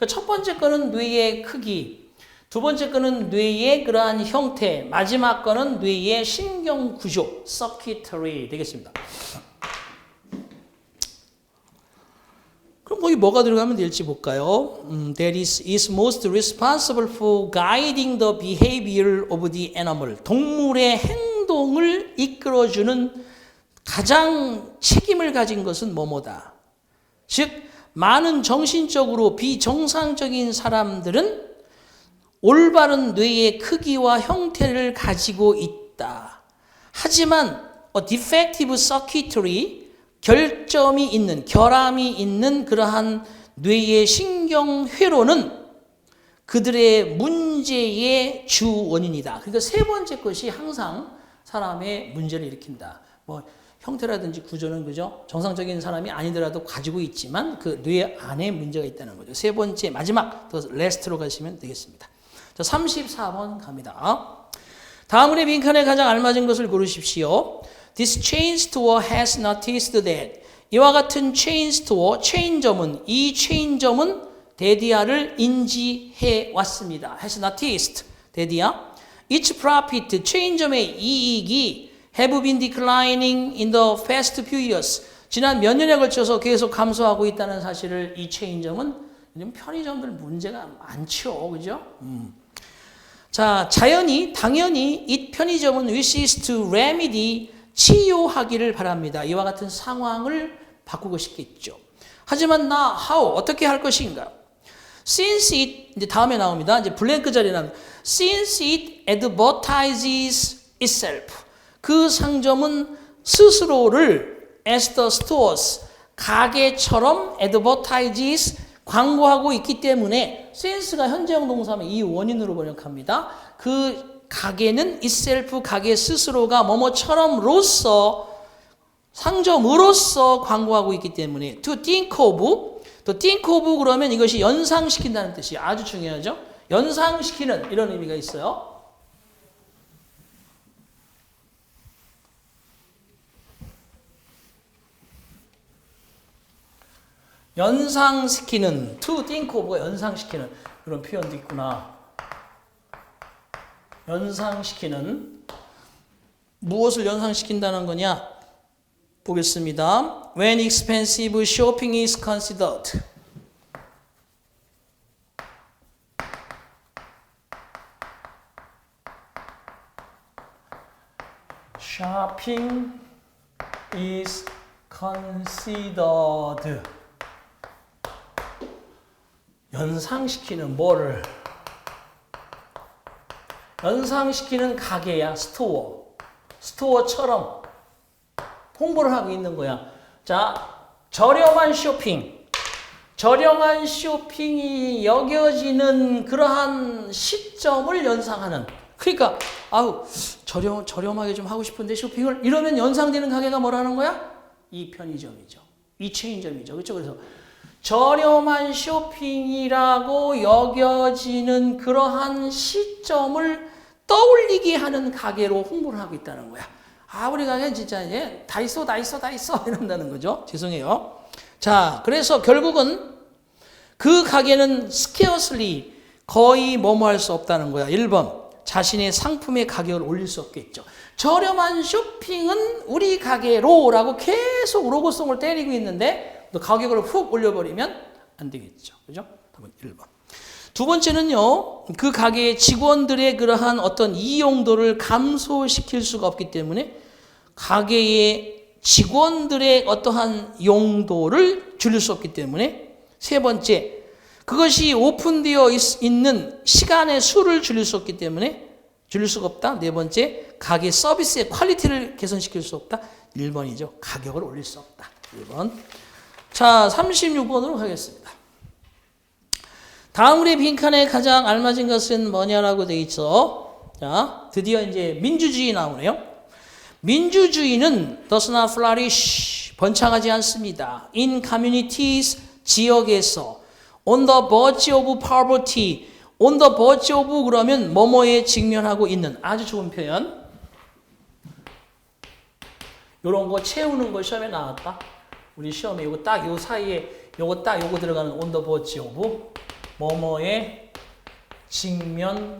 첫 번째 거는 뇌의 크기, 두 번째 거는 뇌의 그러한 형태, 마지막 거는 뇌의 신경 구조, circuitry 되겠습니다. 그럼 거기 뭐가 들어가면 될지 볼까요? That is most responsible for guiding the behavior of the animal. 동물의 행동을 이끌어주는 가장 책임을 가진 것은 뭐뭐다. 즉 많은 정신적으로 비정상적인 사람들은 올바른 뇌의 크기와 형태를 가지고 있다. 하지만 a defective circuitry, 결점이 있는, 결함이 있는 그러한 뇌의 신경회로는 그들의 문제의 주 원인이다. 그러니까 세 번째 것이 항상 사람의 문제를 일으킨다. 뭐 형태라든지 구조는 그죠? 정상적인 사람이 아니더라도 가지고 있지만 그 뇌 안에 문제가 있다는 거죠. 세 번째 마지막 더 레스트로 가시면 되겠습니다. 자, 34번 갑니다. 다음의 빈칸에 가장 알맞은 것을 고르십시오. This chain store has noticed that. 이와 같은 체인 스토어, 체인점은 이 체인점은 데디아를 인지해 왔습니다. has noticed. 데디아. Its profit, 체인점의 이익이 have been declining in the past few years. 지난 몇 년에 걸쳐서 계속 감소하고 있다는 사실을 이 체인점은 요즘 편의점들 문제가 많죠. 그죠? 자, 당연히 이 편의점은 wishes to remedy, 치유하기를 바랍니다. 이와 같은 상황을 바꾸고 싶겠죠. 하지만 어떻게 할 것인가? Since it, 이제 다음에 나옵니다. 이제 블랭크 자리에 나옵니다. Since it advertises itself. 그 상점은 스스로를 as the stores, 가게처럼 advertises, 광고하고 있기 때문에 since가 현재형 동사면 이 원인으로 번역합니다. 그 가게는 itself, 가게 스스로가 뭐뭐처럼로서 상점으로서 광고하고 있기 때문에 to think of 그러면 이것이 연상시킨다는 뜻이 아주 중요하죠. 연상시키는 이런 의미가 있어요. 연상시키는, to think of가 연상시키는 그런 표현도 있구나. 연상시키는, 무엇을 연상시킨다는 거냐? 보겠습니다. When expensive shopping is considered. Shopping is considered. 연상시키는 뭐를? 연상시키는 가게야, 스토어처럼 홍보를 하고 있는 거야. 자, 저렴한 쇼핑이 여겨지는 그러한 시점을 연상하는. 그러니까 저렴하게 좀 하고 싶은데 쇼핑을 이러면 연상되는 가게가 뭐라는 거야? 이 편의점이죠. 이 체인점이죠. 그렇죠? 그래서 저렴한 쇼핑이라고 여겨지는 그러한 시점을 떠올리게 하는 가게로 홍보를 하고 있다는 거야. 우리 가게는 진짜 이제 다 있어 이런다는 거죠. 죄송해요. 자, 그래서 결국은 그 가게는 scarcely, 거의 뭐뭐할 수 없다는 거야. 1번, 자신의 상품의 가격을 올릴 수 없겠죠. 저렴한 쇼핑은 우리 가게로라고 계속 로고송을 때리고 있는데 또 가격을 훅 올려버리면 안 되겠죠. 그죠? 답은 1번. 두 번째는요, 그 가게의 직원들의 그러한 어떤 이용도를 감소시킬 수가 없기 때문에 가게의 직원들의 어떠한 용도를 줄일 수 없기 때문에 세 번째, 그것이 오픈되어 있는 시간의 수를 줄일 수 없기 때문에 줄일 수가 없다. 네 번째, 가게 서비스의 퀄리티를 개선시킬 수 없다. 1번이죠. 가격을 올릴 수 없다. 1번. 자, 36번으로 가겠습니다. 다음 우리 빈칸에 가장 알맞은 것은 뭐냐라고 되어 있죠. 자, 드디어 이제 민주주의 나오네요. 민주주의는 does not flourish, 번창하지 않습니다. In communities, 지역에서. On the verge of poverty, on the verge of 그러면 뭐뭐에 직면하고 있는, 아주 좋은 표현. 요런 거 채우는 거 시험에 나왔다. 우리 시험에 요거 딱 요 사이에 요거 들어가는 on the verge of 뭐뭐에 직면하고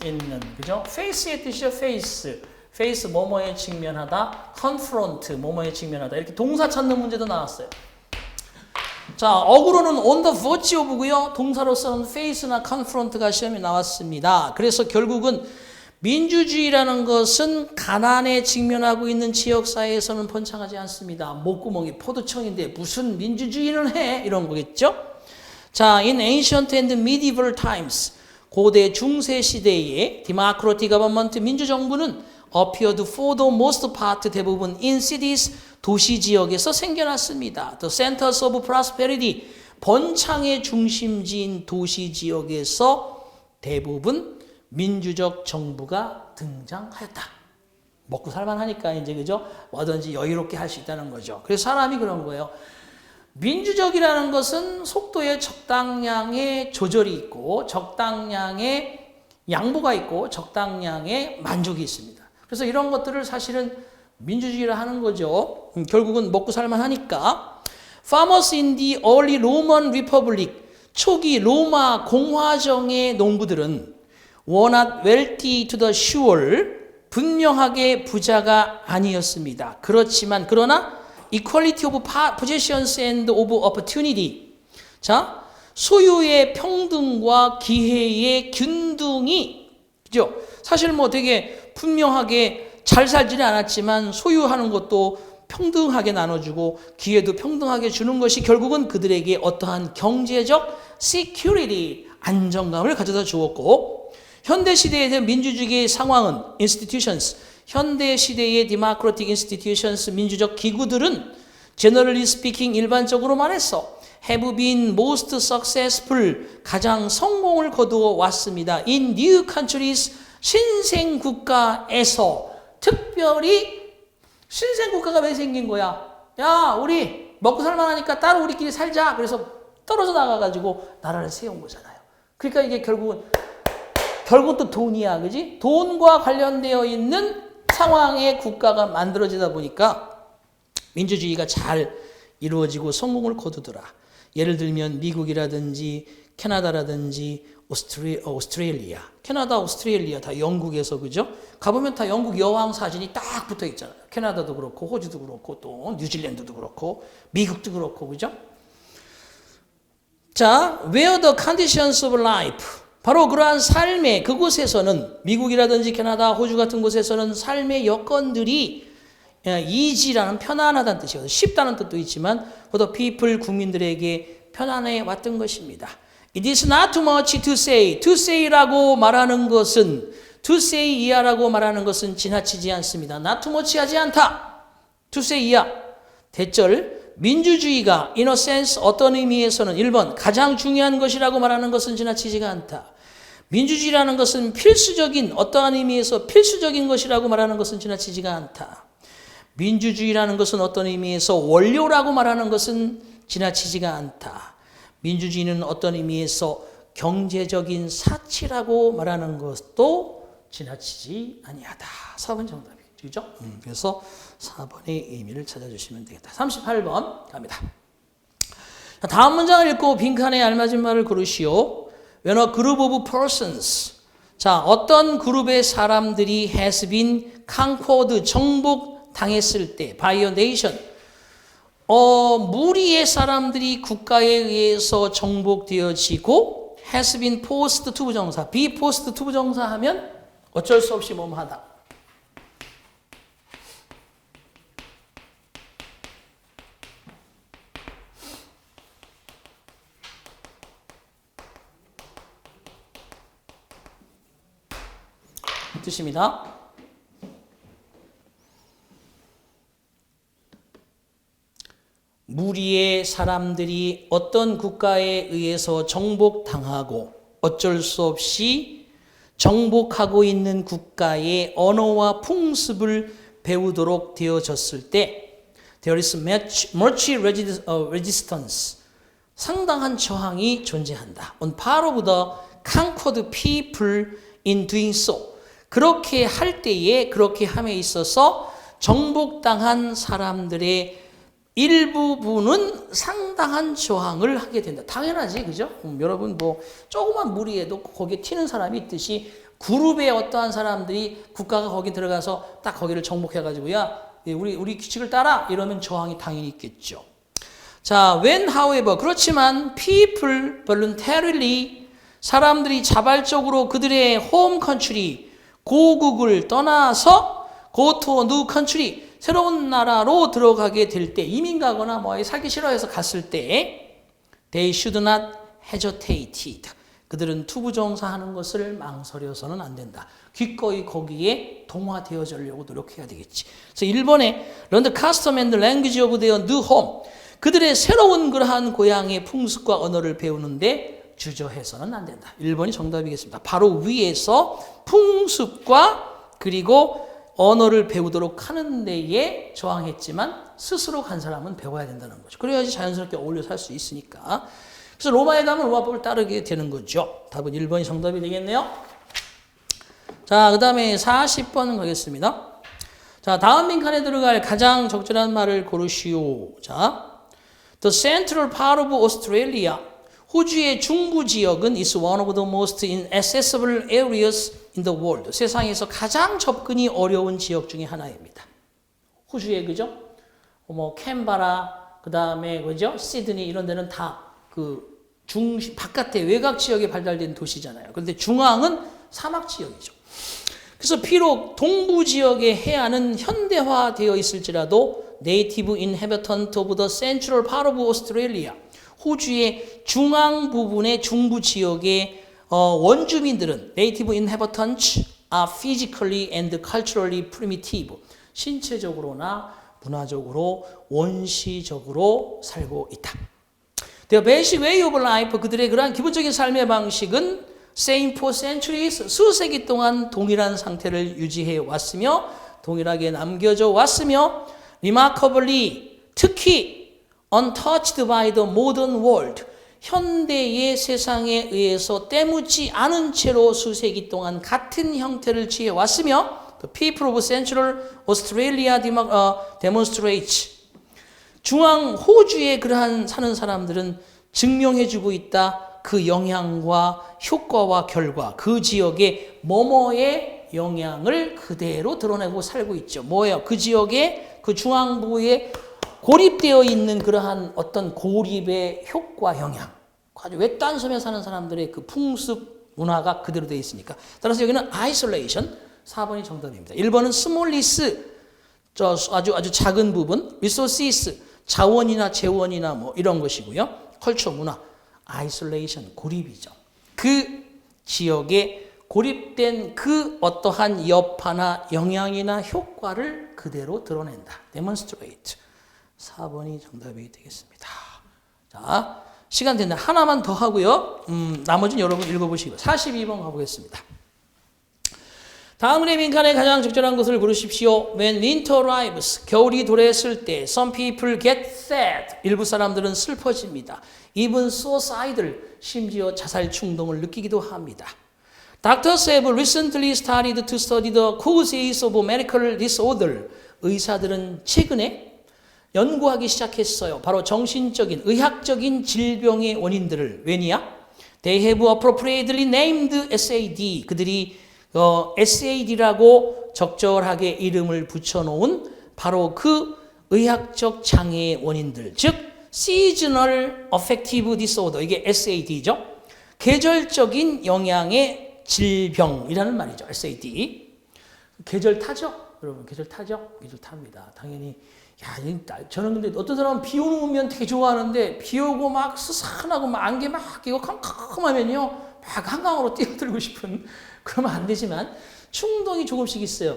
있는, 그죠? face의 뜻이죠. face 뭐뭐에 직면하다, confront 뭐뭐에 직면하다, 이렇게 동사 찾는 문제도 나왔어요. 자, 어구로는 on the verge of고요. 동사로서는 face나 confront가 시험에 나왔습니다. 그래서 결국은 민주주의라는 것은 가난에 직면하고 있는 지역사회에서는 번창하지 않습니다. 목구멍이 포도청인데 무슨 민주주의는 해? 이런 거겠죠? 자, in ancient and medieval times, 고대 중세 시대에 democratic government, 민주정부는 appeared for the most part, 대부분 in cities, 도시 지역에서 생겨났습니다. The centers of prosperity, 번창의 중심지인 도시 지역에서 대부분 민주적 정부가 등장하였다. 먹고 살만하니까 이제, 그죠? 뭐든지 여유롭게 할 수 있다는 거죠. 그래서 사람이 그런 거예요. 민주적이라는 것은 속도에 적당량의 조절이 있고, 적당량의 양보가 있고, 적당량의 만족이 있습니다. 그래서 이런 것들을 사실은 민주주의라 하는 거죠. 결국은 먹고 살만하니까. Farmers in the early Roman Republic, 초기 로마 공화정의 농부들은 were not wealthy to the shore, 분명하게 부자가 아니었습니다. 그러나 equality of possessions and of opportunity. 자, 소유의 평등과 기회의 균등이, 그죠? 사실 뭐 되게 분명하게 잘 살지는 않았지만 소유하는 것도 평등하게 나눠주고 기회도 평등하게 주는 것이 결국은 그들에게 어떠한 경제적 security, 안정감을 가져다 주었고, 현대시대에 대한 민주주의의 상황은 institutions, 현대시대의 democratic institutions, 민주적 기구들은 generally speaking, 일반적으로 말해서 have been most successful, 가장 성공을 거두어 왔습니다. in new countries, 신생 국가에서. 특별히 신생 국가가 왜 생긴 거야? 야, 우리 먹고 살만하니까 따로 우리끼리 살자. 그래서 떨어져 나가가지고 나라를 세운 거잖아요. 그러니까 이게 결국은 또 돈이야, 그지? 돈과 관련되어 있는 상황의 국가가 만들어지다 보니까 민주주의가 잘 이루어지고 성공을 거두더라. 예를 들면 미국이라든지 캐나다라든지 오스트레일리아, 캐나다, 오스트레일리아 다 영국에서, 그죠? 가보면 다 영국 여왕 사진이 딱 붙어 있잖아요. 캐나다도 그렇고 호주도 그렇고 또 뉴질랜드도 그렇고 미국도 그렇고, 그죠? 자, where the conditions of life, 바로 그러한 삶의 그곳에서는, 미국이라든지 캐나다, 호주 같은 곳에서는 삶의 여건들이 easy라는 편안하다는 뜻이거든요. 쉽다는 뜻도 있지만 for the people, 국민들에게 편안해 왔던 것입니다. It is not too much to say. To say라고 말하는 것은, to say 이하라고 말하는 것은 지나치지 않습니다. not too much 하지 않다. to say 이하. 대절, 민주주의가 in a sense 어떤 의미에서는 1번 가장 중요한 것이라고 말하는 것은 지나치지가 않다. 민주주의라는 것은 필수적인, 어떠한 의미에서 필수적인 것이라고 말하는 것은 지나치지가 않다. 민주주의라는 것은 어떤 의미에서 원료라고 말하는 것은 지나치지가 않다. 민주주의는 어떤 의미에서 경제적인 사치라고 말하는 것도 지나치지 아니하다. 4번 정답이죠. 그죠? 그래서 4번의 의미를 찾아주시면 되겠다. 38번 갑니다. 다음 문장을 읽고 빈칸에 알맞은 말을 고르시오. When a group of persons, 자, 어떤 그룹의 사람들이 has been conquered, 정복당했을 때, by a nation, 무리의 사람들이 국가에 의해서 정복되어지고 has been forced to 부정사, be forced to 부정사 하면 어쩔 수 없이 뭐뭐하다. 이 뜻입니다. 무리의 사람들이 어떤 국가에 의해서 정복당하고 어쩔 수 없이 정복하고 있는 국가의 언어와 풍습을 배우도록 되어졌을 때 there is much resistance, 상당한 저항이 존재한다. On part of the conquered people in doing so. 그렇게 할 때에, 그렇게 함에 있어서 정복당한 사람들의 일부분은 상당한 저항을 하게 된다. 당연하지, 그죠? 여러분 뭐 조그만 무리에도 거기에 튀는 사람이 있듯이 그룹의 어떠한 사람들이 국가가 거기 들어가서 딱 거기를 정복해가지고 야, 우리 규칙을 따라 이러면 저항이 당연히 있겠죠. 자, when however, 그렇지만 people voluntarily, 사람들이 자발적으로 그들의 home country, 고국을 떠나서 go to a new country, 새로운 나라로 들어가게 될 때, 이민 가거나 뭐 살기 싫어해서 갔을 때 they should not hesitate. 그들은 투부정사하는 것을 망설여서는 안 된다. 기꺼이 거기에 동화되어지려고 노력해야 되겠지. 그래서 1번에 learn the custom and the language of their new home. 그들의 새로운 그러한 고향의 풍습과 언어를 배우는데 주저해서는 안 된다. 1번이 정답이겠습니다. 바로 위에서 풍습과 그리고 언어를 배우도록 하는 데에 저항했지만 스스로 간 사람은 배워야 된다는 거죠. 그래야지 자연스럽게 어울려 살 수 있으니까. 그래서 로마에 가면 로마법을 따르게 되는 거죠. 답은 1번이 정답이 되겠네요. 자, 그 다음에 40번 가겠습니다. 자, 다음 빈칸에 들어갈 가장 적절한 말을 고르시오. 자, The central part of Australia, 호주의 중부 지역은 is one of the most inaccessible areas in the world. 세상에서 가장 접근이 어려운 지역 중에 하나입니다. 호주의, 그죠? 뭐 캔버라, 그 다음에 그죠? 시드니 이런 데는 다 그 중심 바깥에 외곽 지역에 발달된 도시잖아요. 그런데 중앙은 사막 지역이죠. 그래서 비록 동부 지역의 해안은 현대화되어 있을지라도 네이티브 인해비턴트 오브 더 센트럴 파트 오브 오스트레일리아, 호주의 중앙 부분의 중부 지역의 원주민들은 네이티브 인해비턴트 are physically and culturally primitive, 신체적으로나 문화적으로 원시적으로 살고 있다. Their basic way of life, 그들의 그러한 기본적인 삶의 방식은 same for centuries, 수세기 동안 동일한 상태를 유지해 왔으며 동일하게 남겨져 왔으며 remarkably, 특히 untouched by the modern world, 현대의 세상에 의해서 때묻지 않은 채로 수세기 동안 같은 형태를 취해 왔으며 the people of Central Australia demonstrates, 중앙 호주에 그러한 사는 사람들은 증명해주고 있다. 그 영향과 효과와 결과, 그 지역의 뭐뭐의 영향을 그대로 드러내고 살고 있죠. 뭐예요? 그 지역의 그 중앙부에 고립되어 있는 그러한 어떤 고립의 효과, 영향. 아주 외딴섬에 사는 사람들의 그 풍습, 문화가 그대로 되어 있으니까. 따라서 여기는 isolation, 4번이 정답입니다. 1번은 smallness, 아주 작은 부분, resources, 자원이나 재원이나 뭐 이런 것이고요. culture, 문화, isolation, 고립이죠. 그 지역에 고립된 그 어떠한 여파나 영향이나 효과를 그대로 드러낸다. demonstrate. 4번이 정답이 되겠습니다. 자, 시간 된다. 하나만 더 하고요. 나머지는 여러분 읽어보시고 42번 가보겠습니다. 다음의 빈칸에 가장 적절한 것을 고르십시오. When winter arrives, 겨울이 도래했을 때 some people get sad, 일부 사람들은 슬퍼집니다. Even suicidal, 심지어 자살 충동을 느끼기도 합니다. Doctors have recently started to study the causes of medical disorder. 의사들은 최근에 연구하기 시작했어요. 바로 정신적인, 의학적인 질병의 원인들을. 왜냐? They have appropriately named SAD. 그들이 SAD라고 적절하게 이름을 붙여놓은 바로 그 의학적 장애의 원인들. 즉, Seasonal Affective Disorder. 이게 SAD죠. 계절적인 영향의 질병이라는 말이죠. SAD. 계절 타죠? 여러분, 계절 타죠? 계절 탑니다. 당연히. 야, 저는 근데 어떤 사람은 비 오면 되게 좋아하는데 비 오고 막 스산하고 막 안개 막 끼고 캄캄하면요 막 한강으로 뛰어들고 싶은, 그러면 안 되지만 충동이 조금씩 있어요.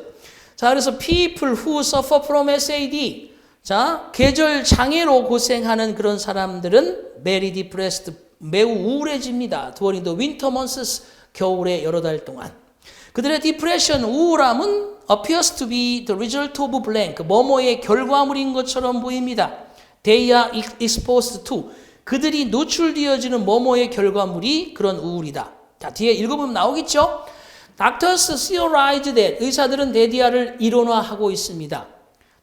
자, 그래서 people who suffer from SAD, 자, 계절 장애로 고생하는 그런 사람들은 very depressed, 매우 우울해집니다. during the winter months, 겨울의 여러 달 동안. 그들의 depression, 우울함은 appears to be the result of blank, 뭐뭐의 결과물인 것처럼 보입니다. They are exposed to, 그들이 노출되어지는 뭐뭐의 결과물이 그런 우울이다. 자, 뒤에 읽어보면 나오겠죠? Doctors theorize that, 의사들은 데디아를 이론화하고 있습니다.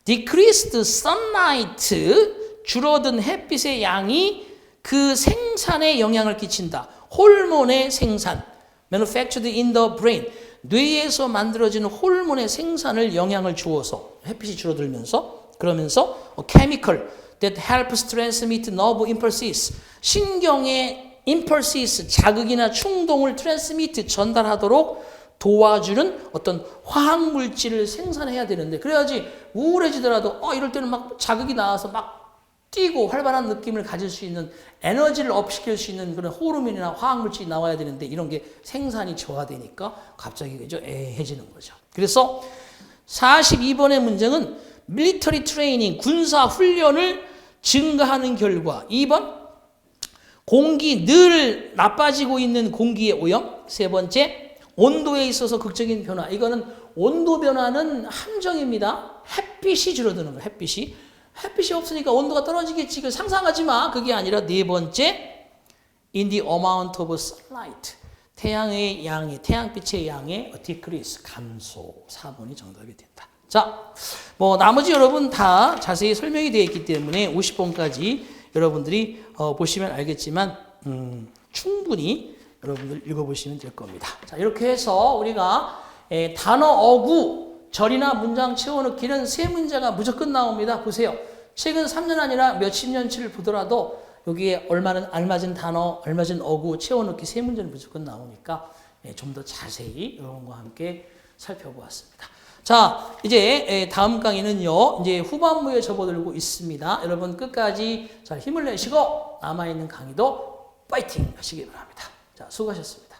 Decreased sunlight, 줄어든 햇빛의 양이 그 생산에 영향을 끼친다. 호르몬의 생산, manufactured in the brain, 뇌에서 만들어지는 호르몬의 생산을 영향을 주어서 햇빛이 줄어들면서, 그러면서 chemical that helps transmit nerve impulses, 신경의 impulses, 자극이나 충동을 transmit, 전달하도록 도와주는 어떤 화학물질을 생산해야 되는데, 그래야지 우울해지더라도 이럴 때는 막 자극이 나와서 막 뛰고 활발한 느낌을 가질 수 있는, 에너지를 업시킬 수 있는 그런 호르몬이나 화학물질이 나와야 되는데 이런 게 생산이 저하되니까 갑자기 그죠? 애해지는 거죠. 그래서 42번의 문제는 밀리터리 트레이닝, 군사 훈련을 증가하는 결과. 2번, 공기, 늘 나빠지고 있는 공기의 오염. 세 번째, 온도에 있어서 극적인 변화. 이거는 온도 변화는 함정입니다. 햇빛이 줄어드는 거예요. 햇빛이 없으니까 온도가 떨어지겠지. 그걸 상상하지 마. 그게 아니라 네 번째, in the amount of sunlight. 태양의 양의, 태양빛의 양의 decrease, 감소. 4번이 정답이 된다. 자, 뭐 나머지 여러분 다 자세히 설명이 되어 있기 때문에 50번까지 여러분들이 보시면 알겠지만 충분히 여러분들 읽어보시면 될 겁니다. 자, 이렇게 해서 우리가 단어 어구, 절이나 문장 채워넣기는 세 문제가 무조건 나옵니다. 보세요. 최근 3년 아니라 몇십 년치를 보더라도 여기에 알맞은 단어, 알맞은 어구 채워넣기 세 문제는 무조건 나오니까 좀 더 자세히 여러분과 함께 살펴보았습니다. 자, 이제 다음 강의는요, 이제 후반부에 접어들고 있습니다. 여러분 끝까지 잘 힘을 내시고 남아있는 강의도 파이팅 하시기 바랍니다. 자, 수고하셨습니다.